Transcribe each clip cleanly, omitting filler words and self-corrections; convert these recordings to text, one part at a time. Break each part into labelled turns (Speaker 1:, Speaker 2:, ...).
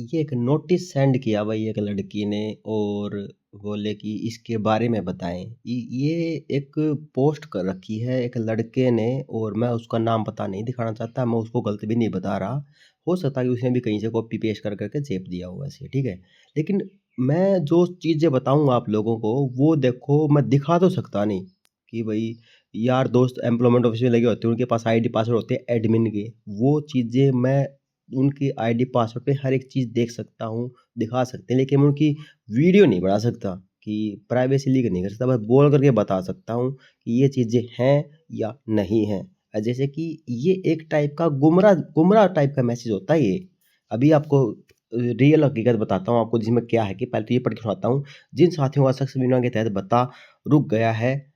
Speaker 1: ये एक notice send किया भाई एक लड़की ने और बोले कि इसके बारे में बताएं। ये एक पोस्ट कर रखी है एक लड़के ने और मैं उसका नाम पता नहीं दिखाना चाहता, मैं उसको गलत भी नहीं बता रहा। हो सकता है कि उसने भी कहीं से कॉपी पेस्ट कर करके चेप दिया हो ऐसे, ठीक है। लेकिन मैं जो चीज़ें बताऊंगा आप लोगों को वो देखो, मैं दिखा तो सकता नहीं कि भाई यार दोस्त एम्प्लॉयमेंट ऑफिस में लगे होते हैं, उनके पास आईडी पासवर्ड होते हैं एडमिन के, वो चीज़ें मैं उनकी आईडी पासवर्ड पे हर एक चीज़ देख सकता हूँ, दिखा सकते हैं, लेकिन मैं उनकी वीडियो नहीं बना सकता कि प्राइवेसी लीक नहीं कर सकता, बस बोल करके बता सकता हूँ कि ये चीज़ें हैं या नहीं हैं। जैसे कि ये एक टाइप का गुमराह गुमराह टाइप का मैसेज होता है ये। अभी आपको रियल हकीकत बताता हूँ आपको, जिसमें क्या है कि पहले तो ये पढ़ के सुनाता हूँ। जिन साथियों का शख्स बीमा के तहत भत्ता रुक गया है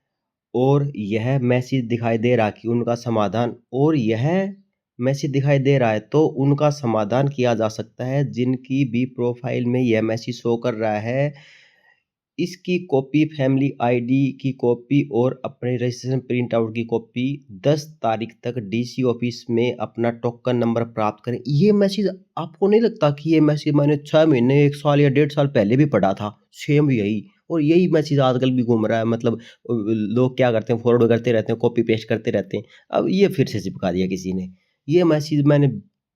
Speaker 1: और यह मैसेज दिखाई दे रहा कि उनका समाधान और यह मैसेज दिखाई दे रहा है तो उनका समाधान किया जा सकता है। जिनकी भी प्रोफाइल में यह मैसेज शो कर रहा है, इसकी कॉपी, फैमिली आईडी की कॉपी और अपने रजिस्ट्रेशन प्रिंट आउट की कॉपी 10 तारीख तक डीसी ऑफिस में अपना टोकन नंबर प्राप्त करें। ये मैसेज आपको नहीं लगता कि ये मैसेज मैंने 6 महीने, 1 साल या 1.5 साल पहले भी पढ़ा था? सेम यही, और यही मैसेज आजकल भी घूम रहा है। मतलब लोग क्या करते हैं, फॉरवर्ड करते रहते हैं, कॉपी पेस्ट करते रहते हैं। अब ये फिर से चिपका दिया किसी ने। ये मैसेज मैंने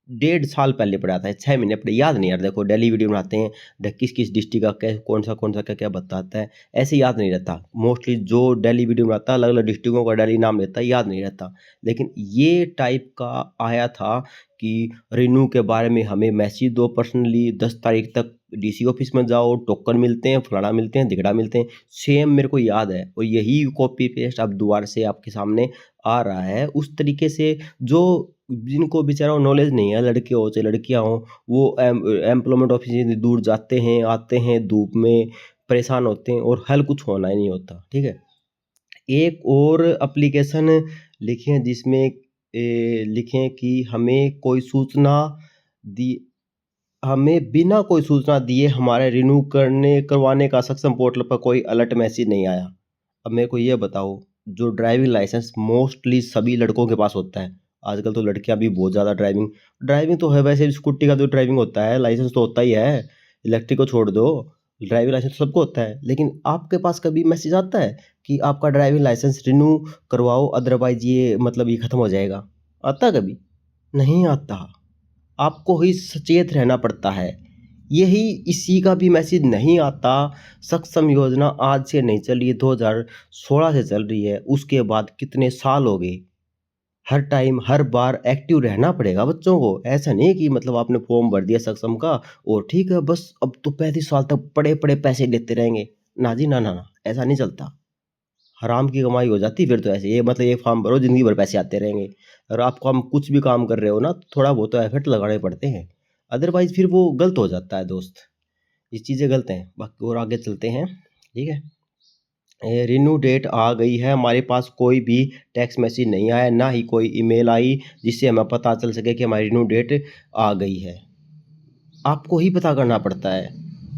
Speaker 1: 1.5 साल पहले पढ़ा था, 6 महीने पहले, याद नहीं यार। देखो डेली वीडियो बनाते हैं, किस किस डिस्ट्रिक्ट का क्या, कौन सा क्या क्या बताता है, ऐसे याद नहीं रहता। मोस्टली जो डेली वीडियो बनाता है अलग अलग डिस्ट्रिक्टों का डेली नाम लेता है, याद नहीं रहता। लेकिन ये टाइप का आया था कि रिन्यू के बारे में हमें मैसेज दो पर्सनली, 10 तारीख तक डीसी ऑफिस में जाओ, टोकन मिलते हैं, फलाना मिलते हैं, धिगड़ा मिलते हैं। सेम मेरे को याद है, और यही कॉपी पेस्ट अब दोबारा से आपके सामने आ रहा है उस तरीके से। जो जिनको बेचारों नॉलेज नहीं है, लड़के हो चाहे लड़कियां हो, वो एम्प्लॉयमेंट ऑफिस इतनी दूर जाते हैं, आते हैं, धूप में परेशान होते हैं और हल कुछ होना ही नहीं होता, ठीक है। एक और एप्लीकेशन लिखें जिसमें लिखें कि दी हमें बिना कोई सूचना दिए हमारे रिन्यू करवाने का सक्षम पोर्टल पर कोई अलर्ट मैसेज नहीं आया। अब मेरे को ये बताओ, जो ड्राइविंग लाइसेंस मोस्टली सभी लड़कों के पास होता है, आजकल तो लड़कियां भी बहुत ज़्यादा ड्राइविंग ड्राइविंग तो है, वैसे स्कूटी का जो ड्राइविंग होता है लाइसेंस तो होता ही है, इलेक्ट्रिक को छोड़ दो, ड्राइविंग लाइसेंस तो सबको होता है। लेकिन आपके पास कभी मैसेज आता है कि आपका ड्राइविंग लाइसेंस रिन्यू करवाओ, अदरवाइज ये मतलब ये ख़त्म हो जाएगा? आता है कभी? नहीं आता। आपको ही सचेत रहना पड़ता है। यही इसी का भी मैसेज नहीं आता। सक्षम योजना आज से नहीं चल रही है, 2016 से चल रही है। उसके बाद कितने साल हो गए। हर टाइम हर बार एक्टिव रहना पड़ेगा बच्चों को। ऐसा नहीं कि मतलब आपने फॉर्म भर दिया सक्षम का और ठीक है बस अब तो 35 साल तक पड़े पड़े पैसे लेते रहेंगे। ना जी ना ना ना, ऐसा नहीं चलता। हराम की कमाई हो जाती फिर तो ऐसे। ये मतलब ये फॉर्म भरो, ज़िंदगी भर पैसे आते रहेंगे। और आपको हम कुछ भी काम कर रहे हो ना, थोड़ा बहुत तो एफर्ट लगाने पड़ते हैं, अदरवाइज़ फिर वो गलत हो जाता है दोस्त। ये चीज़ें गलत हैं। बाकी और आगे चलते हैं, ठीक है। रिन्यू डेट आ गई है, हमारे पास कोई भी टेक्स्ट मैसेज नहीं आया, ना ही कोई ईमेल आई जिससे हमें पता चल सके कि हमारी रिन्यू डेट आ गई है। आपको ही पता करना पड़ता है।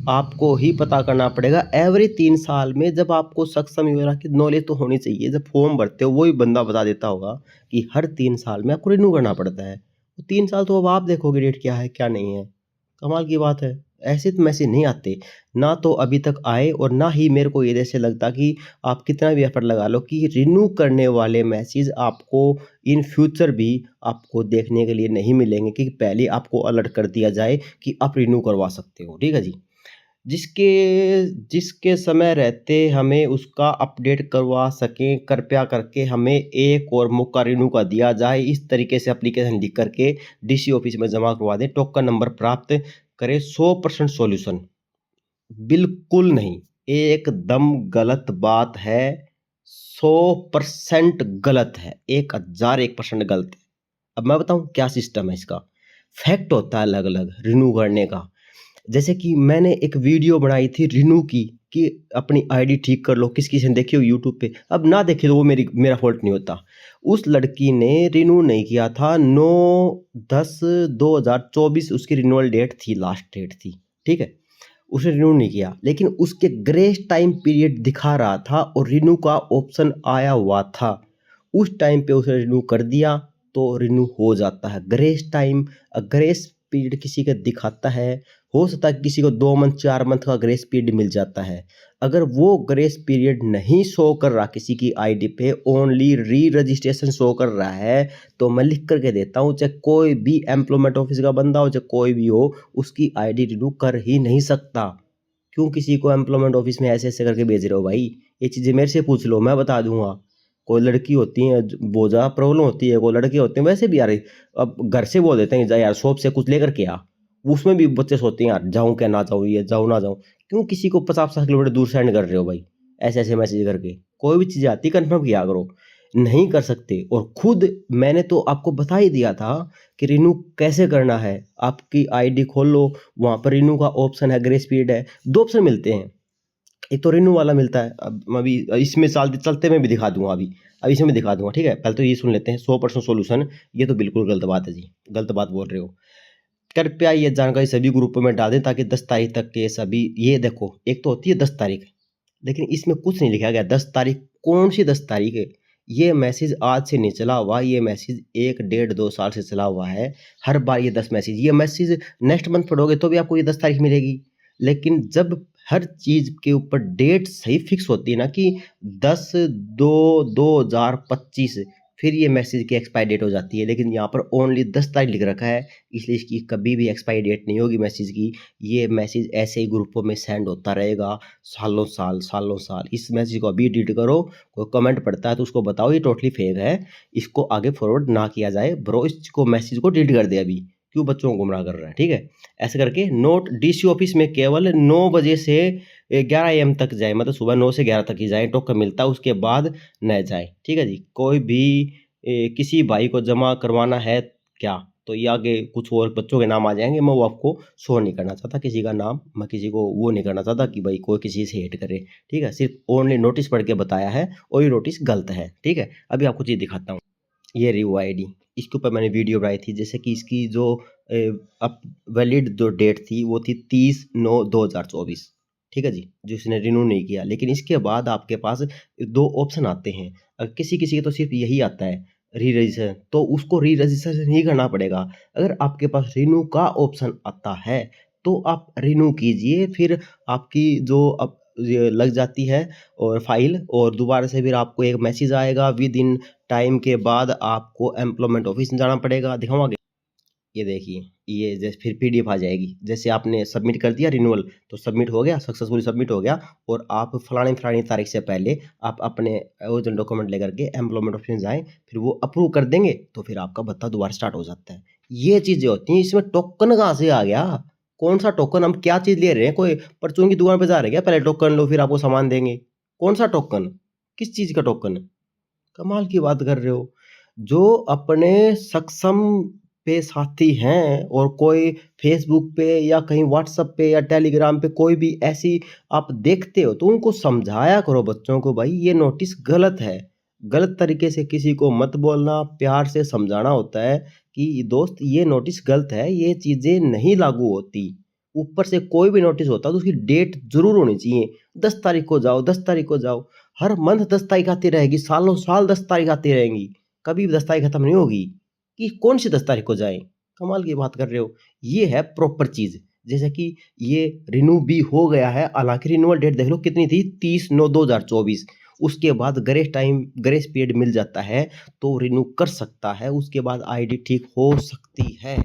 Speaker 1: आपको ही पता करना पड़ेगा एवरी 3 साल में। जब आपको सक्षम योजना की नॉलेज तो होनी चाहिए, जब फॉर्म भरते हो वही बंदा बता देता होगा कि हर 3 साल में आपको रिन्यू करना पड़ता है। तो 3 साल तो अब आप देखोगे डेट क्या है क्या नहीं है। कमाल की बात है। ऐसे तो मैसेज नहीं आते, ना तो अभी तक आए और ना ही मेरे को ये जैसे लगता कि आप कितना भी एफर्ट लगा लो कि रिन्यू करने वाले मैसेज आपको इन फ्यूचर भी आपको देखने के लिए नहीं मिलेंगे कि पहले आपको अलर्ट कर दिया जाए कि आप रिन्यू करवा सकते हो, ठीक है जी। जिसके जिसके समय रहते हमें उसका अपडेट करवा सकें, कृपया करके हमें एक और मौका रिन्यू का दिया जाए। इस तरीके से एप्लीकेशन लिख करके डीसी ऑफिस में जमा करवा दें, टोकन नंबर प्राप्त करें। 100% सॉल्यूशन बिल्कुल नहीं, एकदम गलत बात है। 100% गलत है, 1001% गलत है। अब मैं बताऊं क्या सिस्टम है इसका। फैक्ट होता है अलग अलग रिन्यू करने का। जैसे कि मैंने एक वीडियो बनाई थी रिन्यू की कि अपनी आईडी ठीक कर लो, किस किसी ने देखी हो यूट्यूब पे। अब ना देखे तो वो मेरा फॉल्ट नहीं होता। उस लड़की ने रिन्यू नहीं किया था, 9/10/2024 उसकी रिन्यूअल डेट थी, लास्ट डेट थी, ठीक है। उसने रिन्यू नहीं किया, लेकिन उसके ग्रेस टाइम पीरियड दिखा रहा था और रिन्यू का ऑप्शन आया हुआ था। उस टाइम पे उसने रिन्यू कर दिया तो रिन्यू हो जाता है। ग्रेस टाइम, ग्रेस पीरियड किसी का दिखाता है, हो सकता है किसी को 2 मंथ 4 मंथ का ग्रेस पीरियड मिल जाता है। अगर वो ग्रेस पीरियड नहीं शो कर रहा किसी की आईडी पे, ओनली री रजिस्ट्रेशन शो कर रहा है, तो मैं लिख करके देता हूँ, चाहे कोई भी एम्प्लॉयमेंट ऑफिस का बंदा हो, चाहे कोई भी हो, उसकी आईडी रिन्यू कर ही नहीं सकता। क्यों किसी को एम्प्लॉयमेंट ऑफिस में ऐसे-ऐसे करके भेज रहे हो भाई? ये चीज़ें मेरे से पूछ लो, मैं बता दूँगा। कोई लड़की होती है बहुत ज़्यादा प्रॉब्लम होती है, कोई लड़के होते हैं वैसे भी यार, अब घर से बोल देते हैं जा यार शॉप से कुछ लेकर के आ। उसमें भी बच्चे सोचते हैं यार जाऊँ क्या ना जाऊँ, ये जाऊँ ना जाऊँ। क्यों किसी को 50-50 किलोमीटर दूर सेंड कर रहे हो भाई? ऐसे-ऐसे मैसेज करके। कोई भी चीज़ आती है कन्फर्म किया करो। नहीं कर सकते, और खुद मैंने तो आपको बता ही दिया था कि रिन्यू कैसे करना है। आपकी आईडी खोल लो, वहाँ पर रिन्यू का ऑप्शन है, ग्रेस पीरियड है। 2 ऑप्शन मिलते हैं। एक तो रिन्यू वाला मिलता है, अब मैं अभी इसमें चलते चलते मैं भी दिखा दूँगा अभी। अब इसमें दिखा दूँगा, ठीक है? पहले तो ये सुन लेते हैं 100% सॉल्यूशन। ये तो बिल्कुल गलत बात है जी, गलत बात बोल रहे हो। कृपया ये जानकारी सभी ग्रुपों में डाल दें ताकि 10 तारीख तक के सभी, ये देखो एक तो होती है 10 तारीख, लेकिन इसमें कुछ नहीं लिखा गया 10 तारीख, कौन-सी 10 तारीख है? ये मैसेज आज से नहीं चला हुआ, ये मैसेज 1 डेढ़ 2 साल से चला हुआ है। हर बार ये 10 मैसेज, ये मैसेज नेक्स्ट मंथ पढ़ोगे तो भी आपको ये 10 तारीख मिलेगी। लेकिन जब हर चीज़ के ऊपर डेट सही फिक्स होती है ना कि 10/2/2025, फिर ये मैसेज की एक्सपायरी डेट हो जाती है। लेकिन यहाँ पर ओनली 10 तारीख लिख रखा है, इसलिए इसकी कभी भी एक्सपायरी डेट नहीं होगी मैसेज की। ये मैसेज ऐसे ही ग्रुपों में सेंड होता रहेगा सालों साल, सालों साल। इस मैसेज को अभी डिलीट करो, कोई कमेंट पड़ता है तो उसको बताओ ये टोटली फेक है, इसको आगे फॉरवर्ड ना किया जाए। ब्रो इसको मैसेज को डिलीट कर दे अभी, क्यों बच्चों को गुमराह कर रहा है, ठीक है? ऐसे करके नोट डीसी ऑफिस में केवल 9 बजे से 11 एम तक जाए, मतलब सुबह 9 से 11 तक ही जाए, टोकन मिलता है, उसके बाद न जाए, ठीक है जी? कोई भी किसी भाई को जमा करवाना है क्या, तो ये आगे कुछ और बच्चों के नाम आ जाएंगे, मैं वो आपको शो नहीं करना चाहता किसी का नाम, मैं किसी को वो नहीं करना चाहता कि भाई कोई किसी से हेट करे, ठीक है? सिर्फ ओनली नोटिस पढ़ के बताया है, और ये नोटिस गलत है, ठीक है? अभी आपको चीज़ दिखाता हूँ। ये रही वो आईडी, इसके ऊपर मैंने वीडियो बनाई थी, जैसे कि इसकी जो अब वैलिड जो डेट थी वो थी 30/9/2024, ठीक है जी? जो इसने रिन्यू नहीं किया। लेकिन इसके बाद आपके पास 2 ऑप्शन आते हैं, किसी-किसी के तो सिर्फ यही आता है री रजिस्ट्रेशन, तो उसको री रजिस्ट्रेशन ही करना पड़ेगा। अगर आपके पास रिन्यू का ऑप्शन आता है, तो आप रिन्यू कीजिए, फिर आपकी जो अब ये लग जाती है और फाइल, और दोबारा से फिर आपको एक मैसेज आएगा, विद इन टाइम के बाद आपको एम्प्लॉयमेंट ऑफिस में जाना पड़ेगा। दिखाऊँ आगे? ये देखिए, ये जैसे फिर पीडीएफ आ जाएगी। जैसे आपने सबमिट कर दिया रिन्यूअल, तो सबमिट हो गया, सक्सेसफुली सबमिट हो गया, और आप फलानी-फलानी तारीख से पहले आप अपने ओरिजिनल डॉक्यूमेंट लेकर के एम्प्लॉयमेंट ऑफिस में जाएँ, फिर वो अप्रूव कर देंगे, तो फिर आपका भत्ता दोबारा स्टार्ट हो जाता है। ये चीज़ें होती हैं, इसमें टोकन कहाँ से आ गया? कौन-सा टोकन? हम क्या चीज़ ले रहे हैं? कोई परचून की दुकान पे जा रहे हैं क्या? पहले टोकन लो, फिर आपको सामान देंगे। कौन-सा टोकन? किस चीज़ का टोकन? कमाल की बात कर रहे हो। जो अपने सक्षम पे साथी हैं, और कोई फ़ेसबुक पे या कहीं व्हाट्सएप पे या टेलीग्राम पे कोई भी ऐसी आप देखते हो, तो उनको समझाया करो बच्चों को, भाई ये नोटिस गलत है। गलत तरीके से किसी को मत बोलना, प्यार से समझाना होता है कि दोस्त ये नोटिस गलत है, ये चीज़ें नहीं लागू होती। ऊपर से कोई भी नोटिस होता है तो उसकी डेट ज़रूर होनी चाहिए। 10 तारीख को जाओ, 10 तारीख को जाओ। हर मंथ 10 तारीख आती रहेगी, सालों साल 10 तारीख आती रहेंगी, कभी भी 10 तारीख खत्म नहीं होगी, कि कौन-सी 10 तारीख को जाएँ? कमाल की बात कर रहे हो। ये है प्रॉपर चीज़, जैसे कि ये रिन्यू भी हो गया है, हालाँकि रिन्यूअल डेट देख लो कितनी थी, 30/9/2024, उसके बाद ग्रेस पीरियड मिल जाता है, तो रिन्यू कर सकता है, उसके बाद आईडी ठीक हो सकती है,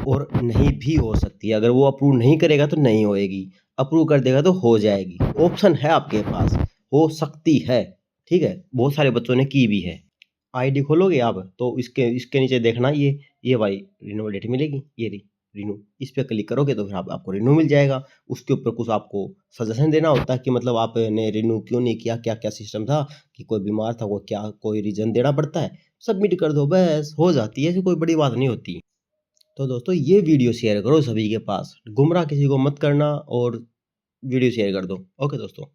Speaker 1: और नहीं भी हो सकती है। अगर वो अप्रूव नहीं करेगा तो नहीं होएगी, अप्रूव कर देगा तो हो जाएगी। ऑप्शन है आपके पास, हो सकती है, ठीक है? बहुत सारे बच्चों ने की भी है। आईडी खोलोगे आप तो इसके इसके नीचे देखना, ये वाली रिन्यूअल डेट मिलेगी, ये रही रिन्यू। इस पे क्लिक करोगे तो फिर आप आपको रिन्यू मिल जाएगा। उसके ऊपर कुछ आपको सजेशन देना होता है कि मतलब आपने रिन्यू क्यों नहीं किया, क्या-क्या सिस्टम था, कि कोई बीमार था, वो क्या कोई रीज़न देना पड़ता है। सबमिट कर दो, बस हो जाती है, ऐसी कोई बड़ी बात नहीं होती। तो दोस्तों ये वीडियो शेयर करो सभी के पास, गुमराह किसी को मत करना, और वीडियो शेयर कर दो। ओके दोस्तों।